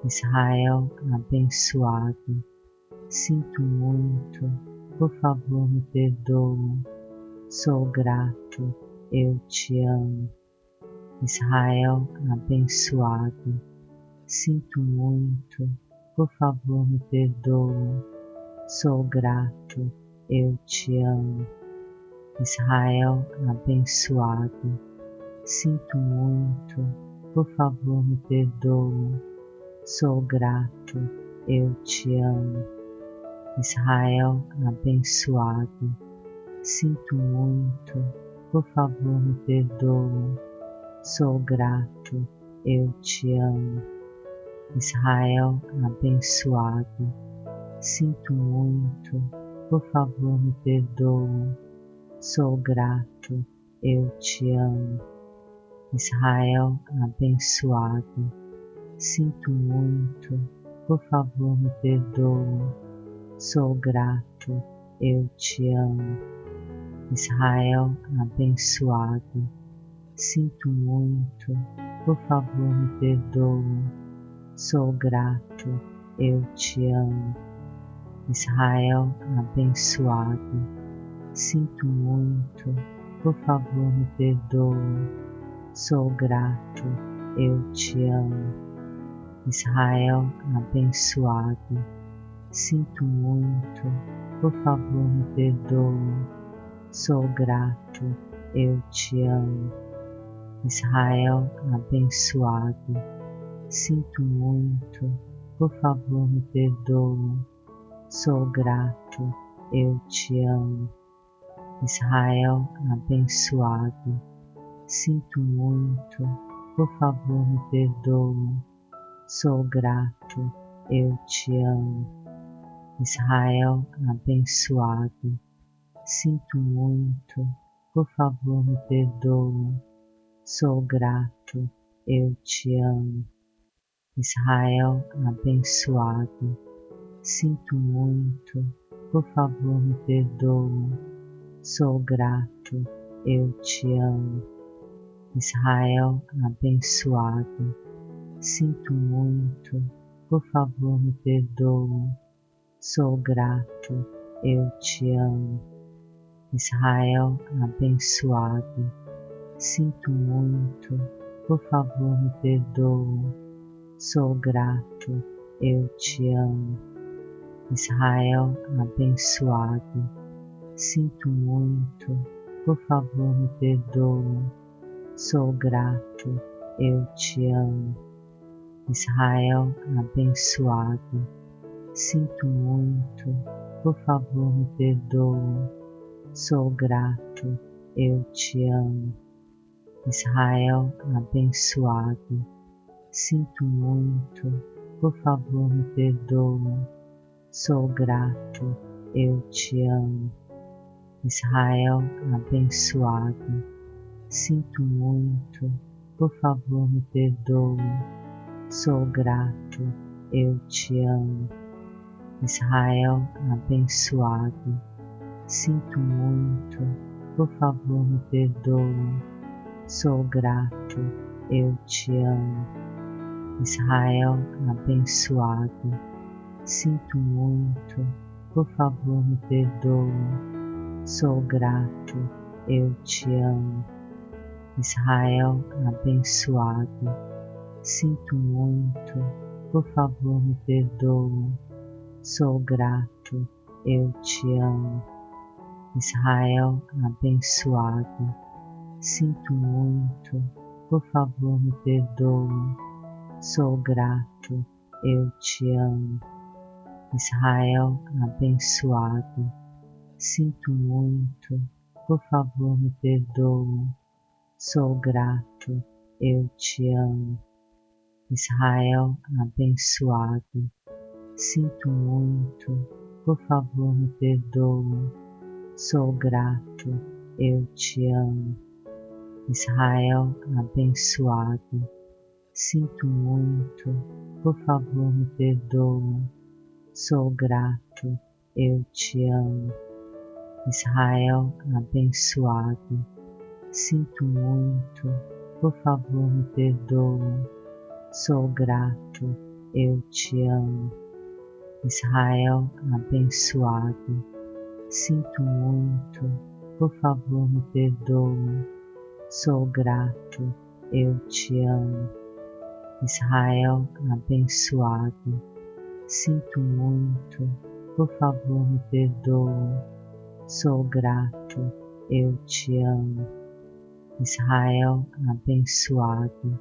Israel abençoado, sinto muito, por favor me perdoa, sou grato, eu te amo. Israel abençoado, sinto muito, por favor me perdoa, sou grato, eu te amo. Israel abençoado, sinto muito, por favor me perdoa, sou grato, eu te amo. Israel abençoado, sinto muito, por favor me perdoa, sou grato, eu te amo. Israel abençoado, sinto muito, por favor me perdoa, sou grato, eu te amo. Israel abençoado, sinto muito, por favor me perdoa, sou grato, eu te amo. Israel abençoado, sinto muito, por favor me perdoa, sou grato, eu te amo. Israel abençoado, sinto muito, por favor me perdoa, sou grato, eu te amo. Israel abençoado, sinto muito, por favor me perdoa, sou grato, eu te amo. Israel abençoado, sinto muito, por favor me perdoa, sou grato, eu te amo. Israel abençoado, sinto muito, por favor me perdoa, sou grato, eu te amo. Israel abençoado, sinto muito, por favor me perdoa, sou grato, eu te amo. Israel abençoado, sinto muito, por favor me perdoa, sou grato, eu te amo. Israel abençoado, sinto muito, por favor me perdoa, sou grato, eu te amo. Israel abençoado, sinto muito, por favor me perdoa, sou grato, eu te amo. Israel abençoado, sinto muito, por favor me perdoa, sou grato, eu te amo. Israel abençoado, sinto muito, por favor me perdoa, sou grato, eu te amo. Israel abençoado, sinto muito, por favor me perdoa, sou grato, eu te amo. Israel abençoado, sinto muito, por favor me perdoa, sou grato, eu te amo. Israel abençoado, sinto muito, por favor me perdoa, sou grato, eu te amo. Israel abençoado, sinto muito, por favor me perdoa, sou grato, eu te amo. Israel abençoado, sinto muito, por favor me perdoa, sou grato, eu te amo. Israel abençoado, sinto muito, por favor me perdoa, sou grato, eu te amo. Israel abençoado, sinto muito, por favor me perdoa, sou grato, eu te amo. Israel abençoado, sinto muito, por favor me perdoa, sou grato, eu te amo. Israel abençoado, sinto muito, por favor me perdoa, sou grato, eu te amo. Israel abençoado, sinto muito, por favor me perdoa, sou grato, eu te amo. Israel abençoado, sinto muito, por favor me perdoa, sou grato, eu te amo. Israel abençoado, sinto muito, por favor me perdoa, sou grato, eu te amo. Israel abençoado,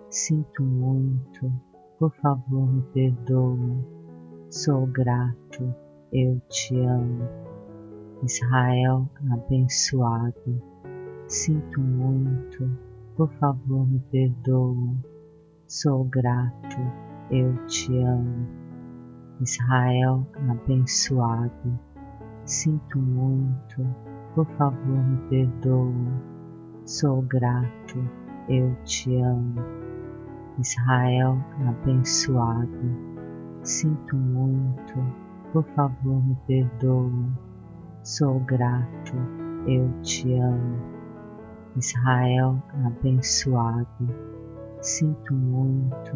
sinto muito, por favor me perdoa, sou grato, eu te amo. Israel abençoado, sinto muito, por favor me perdoa, sou grato, eu te amo. Israel abençoado, sinto muito, por favor me perdoa, sou grato, eu te amo. Israel abençoado, sinto muito, por favor me perdoa, sou grato, eu te amo. Israel abençoado, sinto muito,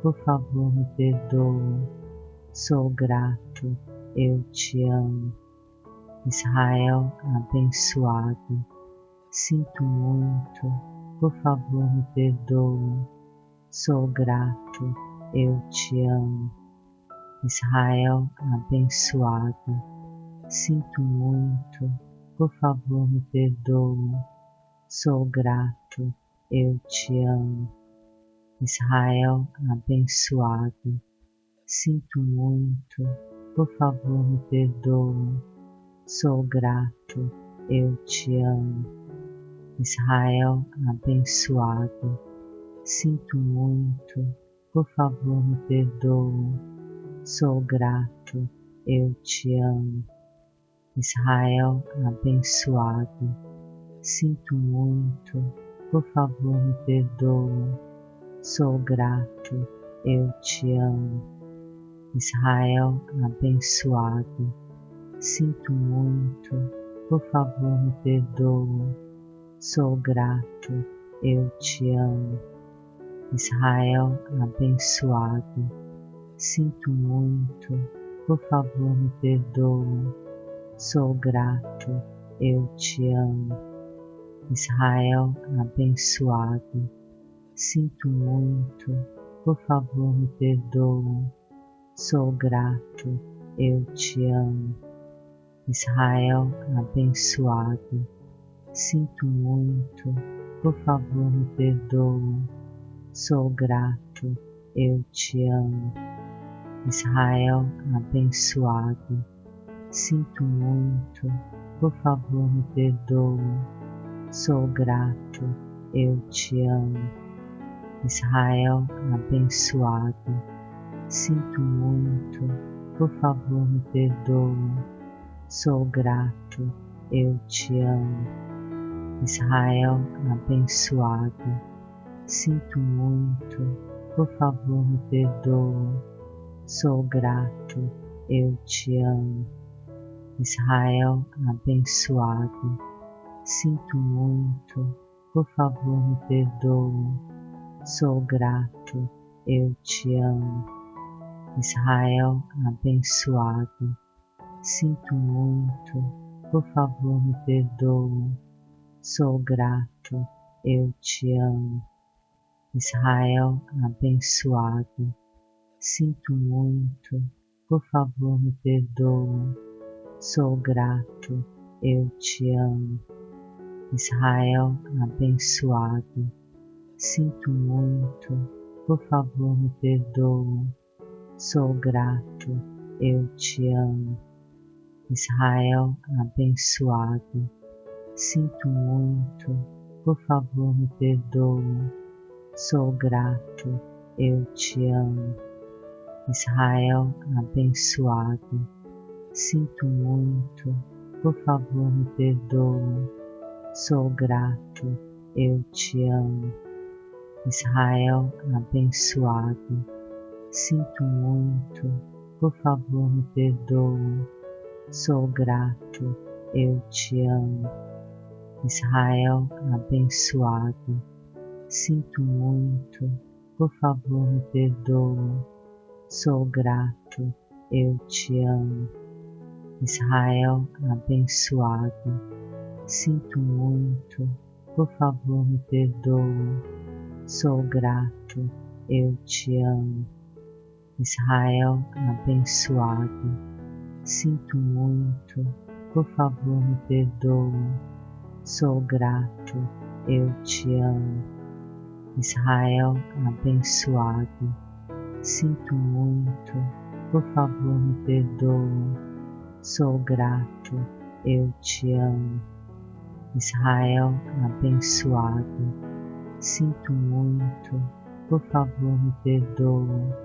por favor me perdoa, sou grato, eu te amo. Israel abençoado, sinto muito, por favor me perdoa, sou grato, eu te amo. Israel abençoado, sinto muito, por favor me perdoa, sou grato, eu te amo. Israel abençoado, sinto muito, por favor me perdoa, sou grato, eu te amo. Israel abençoado, sinto muito, por favor me perdoa, sou grato, eu te amo. Israel abençoado, sinto muito, por favor me perdoa, sou grato, eu te amo. Israel abençoado, sinto muito, por favor me perdoa, sou grato, eu te amo. Israel abençoado, sinto muito, por favor me perdoa, sou grato, eu te amo. Israel abençoado, sinto muito, por favor me perdoa, sou grato, eu te amo. Israel abençoado, sinto muito, por favor me perdoa, sou grato, eu te amo. Israel abençoado, sinto muito, por favor me perdoa, sou grato, eu te amo. Israel abençoado, sinto muito, por favor me perdoa, sou grato, eu te amo. Israel abençoado, sinto muito, por favor me perdoa, sou grato, eu te amo. Israel abençoado, sinto muito, por favor me perdoa, sou grato, eu te amo. Israel abençoado, sinto muito, por favor me perdoa, sou grato, eu te amo. Israel abençoado, sinto muito, por favor me perdoa, sou grato, eu te amo. Israel abençoado, sinto muito, por favor me perdoa, sou grato, eu te amo. Israel abençoado, sinto muito, por favor me perdoa, sou grato, eu te amo. Israel abençoado, sinto muito, por favor me perdoa, sou grato, eu te amo. Israel abençoado, sinto muito, por favor me perdoa, sou grato, eu te amo. Israel abençoado, sinto muito, por favor me perdoa, sou grato, eu te amo. Israel abençoado, sinto muito, por favor me perdoa, sou grato, eu te amo. Israel abençoado, sinto muito, por favor me perdoa, sou grato, eu te amo. Israel abençoado, sinto muito, por favor me perdoa, sou grato, eu te amo. Israel abençoado, sinto muito, por favor me perdoa,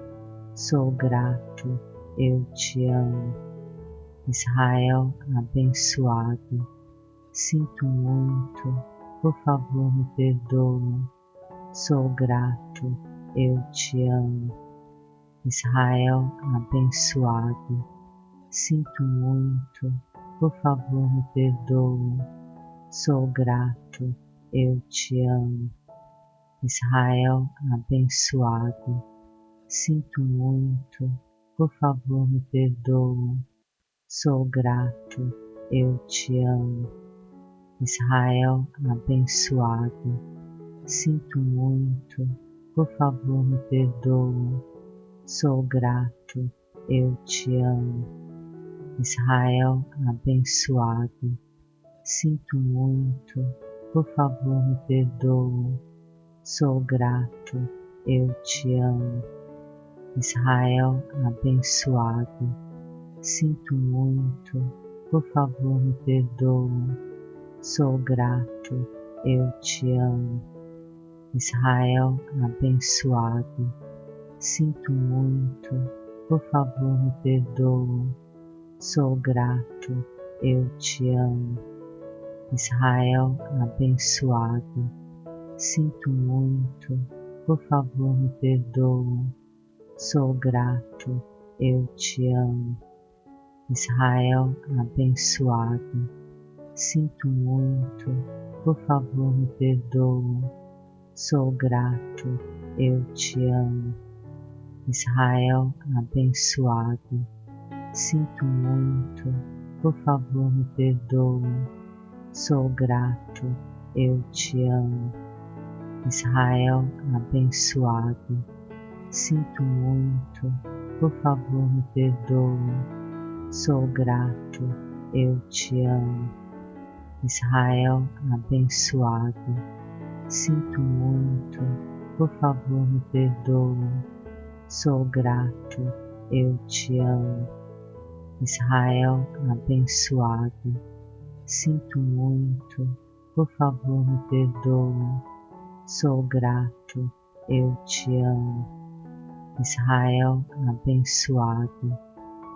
sou grato, eu te amo. Israel abençoado, sinto muito, por favor me perdoa, sou grato, eu te amo. Israel abençoado, sinto muito, por favor me perdoa, sou grato, eu te amo. Israel abençoado, sinto muito, por favor me perdoa, sou grato, eu te amo. Israel abençoado, sinto muito, por favor me perdoa, sou grato, eu te amo. Israel abençoado, sinto muito, por favor me perdoa, sou grato, eu te amo. Israel abençoado, sinto muito, por favor me perdoa, sou grato, eu te amo. Israel abençoado, sinto muito, por favor me perdoa, sou grato, eu te amo. Israel abençoado, sinto muito, por favor me perdoa, sou grato, eu te amo. Israel abençoado, sinto muito, por favor me perdoa, sou grato, eu te amo. Israel abençoado, sinto muito, por favor me perdoa, sou grato, eu te amo. Israel abençoado, sinto muito, por favor me perdoa, sou grato, eu te amo. Israel abençoado, sinto muito, por favor me perdoa, sou grato, eu te amo. Israel abençoado, sinto muito, por favor me perdoa, sou grato, eu te amo. Israel abençoado,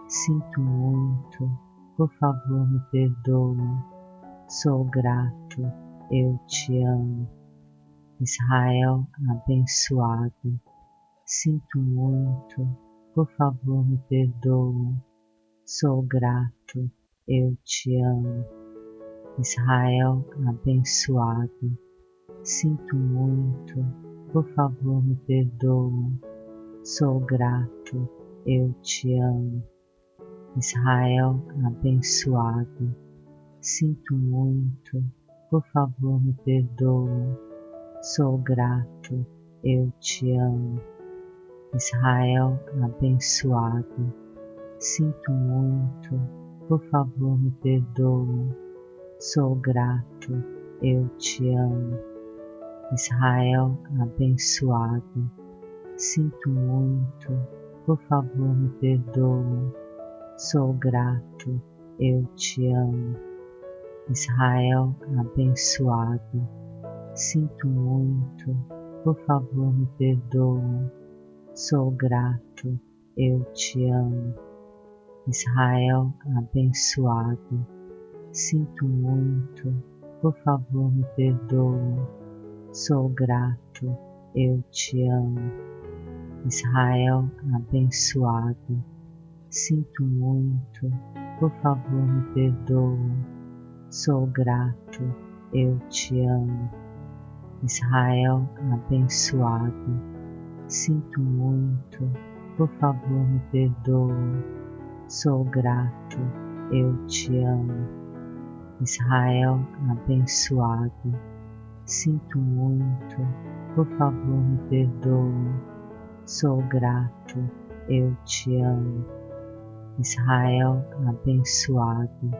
sinto muito, por favor me perdoa, sou grato, eu te amo. Israel abençoado, sinto muito, por favor me perdoa, sou grato, eu te amo. Israel abençoado, sinto muito, por favor me perdoa, sou grato, eu te amo. Israel abençoado, sinto muito, por favor me perdoa, sou grato, eu te amo. Israel abençoado, sinto muito, por favor me perdoa, sou grato, eu te amo. Israel abençoado, sinto muito, por favor me perdoa, sou grato, eu te amo. Israel abençoado, sinto muito, por favor me perdoa, sou grato, eu te amo. Israel abençoado, sinto muito, por favor me perdoa, sou grato, eu te amo. Israel abençoado, sinto muito, por favor me perdoa, sou grato, eu te amo. Israel abençoado, sinto muito, por favor me perdoa. Sou grato, eu te amo. Israel abençoado, sinto muito, por favor me perdoa. Sou grato, eu te amo. Israel abençoado,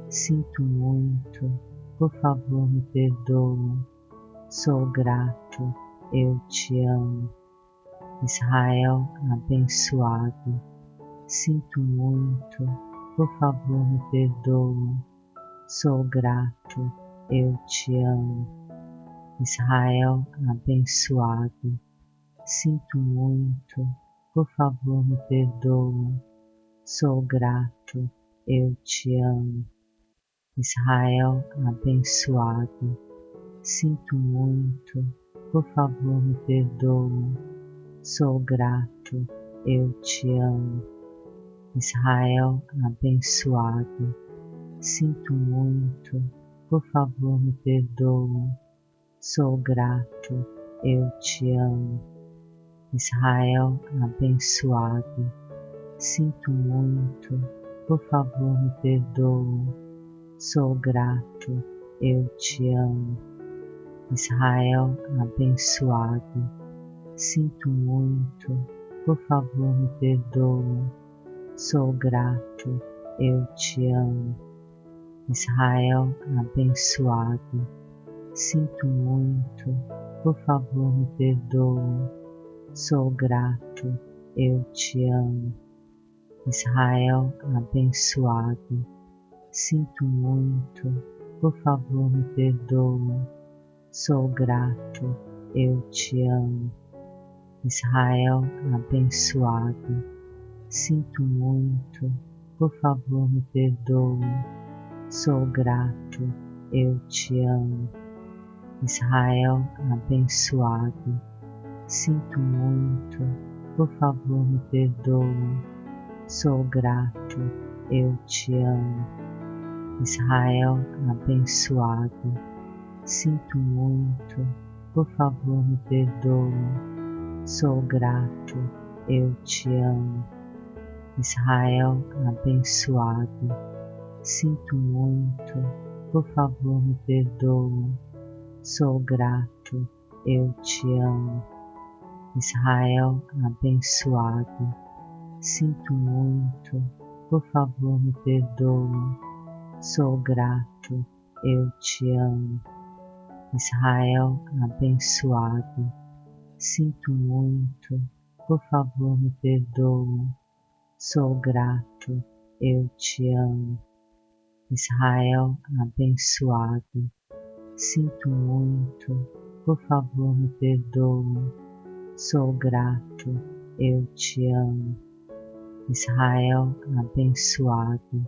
sinto muito, por favor me perdoa. Sou grato, eu te amo. Israel abençoado, sinto muito, por favor me perdoa. Sou grato, eu te amo. Israel abençoado, sinto muito, por favor me perdoa. Sou grato, eu te amo. Israel abençoado, sinto muito, por favor me perdoa. Sou grato, eu te amo. Israel abençoado, sinto muito, por favor me perdoa. Sou grato, eu te amo. Israel abençoado, sinto muito, por favor me perdoa. Sou grato, eu te amo. Israel abençoado, sinto muito, por favor me perdoa. Sou grato, eu te amo. Israel abençoado, sinto muito, por favor me perdoa. Sou grato, eu te amo. Israel abençoado, sinto muito, por favor me perdoa. Sou grato, eu te amo. Israel abençoado, sinto muito, por favor me perdoa. Sou grato, eu te amo. Israel abençoado, sinto muito, por favor me perdoa. Sou grato, eu te amo. Israel abençoado, sinto muito, por favor me perdoa. Sou grato, eu te amo. Israel abençoado, sinto muito, por favor me perdoa. Sou grato, eu te amo. Israel abençoado, sinto muito, por favor me perdoa. Sou grato, eu te amo. Israel abençoado, sinto muito, por favor me perdoa. Sou grato, eu te amo. Israel abençoado, sinto muito, por favor me perdoa. Sou grato, eu te amo. Israel abençoado,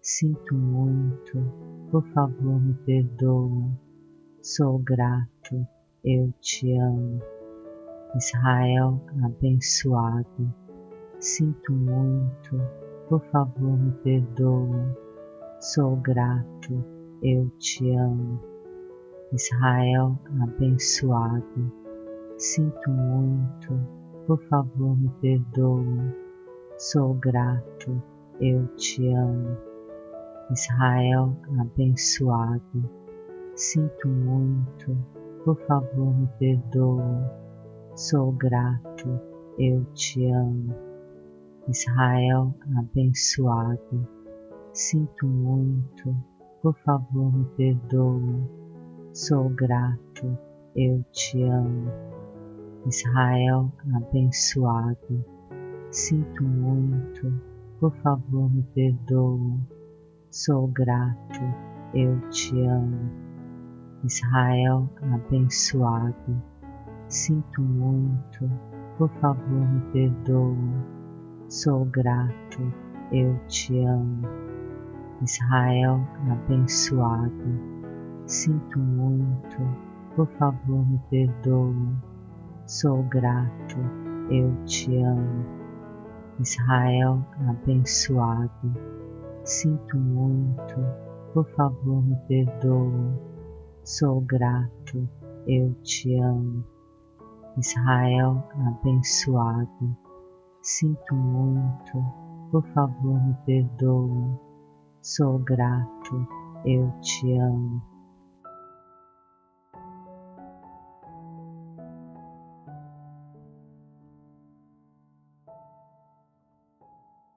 sinto muito, por favor me perdoa. Sou grato, eu te amo. Israel abençoado, sinto muito, por favor me perdoa. Sou grato, eu te amo. Israel abençoado, sinto muito, por favor me perdoa. Sou grato, eu te amo. Israel abençoado, sinto muito, por favor me perdoa. Sou grato, eu te amo. Israel abençoado, sinto muito, por favor me perdoa. Sou grato, eu te amo. Israel abençoado, sinto muito, por favor me perdoa. Sou grato, eu te amo. Israel abençoado, sinto muito, por favor me perdoa. Sou grato, eu te amo. Israel abençoado, sinto muito, por favor me perdoa. Sou grato, eu te amo. Israel abençoado, sinto muito, por favor me perdoa. Sou grato, eu te amo. Israel abençoado, Sinto muito, por favor me perdoa. Sou grato, eu te amo.